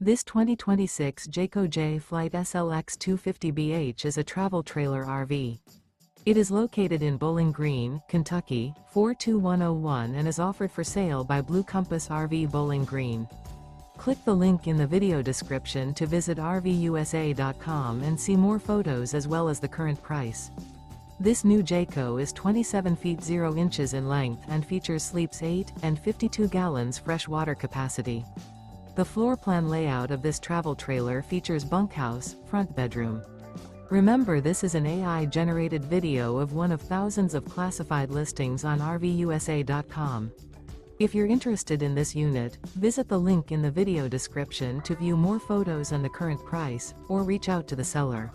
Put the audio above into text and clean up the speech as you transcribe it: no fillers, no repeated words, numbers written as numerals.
This 2026 Jayco Jay Flight SLX 250BH is a travel trailer RV. It is located in Bowling Green, Kentucky, 42101 and is offered for sale by Blue Compass RV Bowling Green. Click the link in the video description to visit RVUSA.com and see more photos as well as the current price. This new Jayco is 27 feet 0 inches in length and features sleeps 8 and 52 gallons fresh water capacity. The floor plan layout of this travel trailer features bunkhouse, front bedroom. Remember, this is an AI-generated video of one of thousands of classified listings on RVUSA.com. If you're interested in this unit, visit the link in the video description to view more photos and the current price, or reach out to the seller.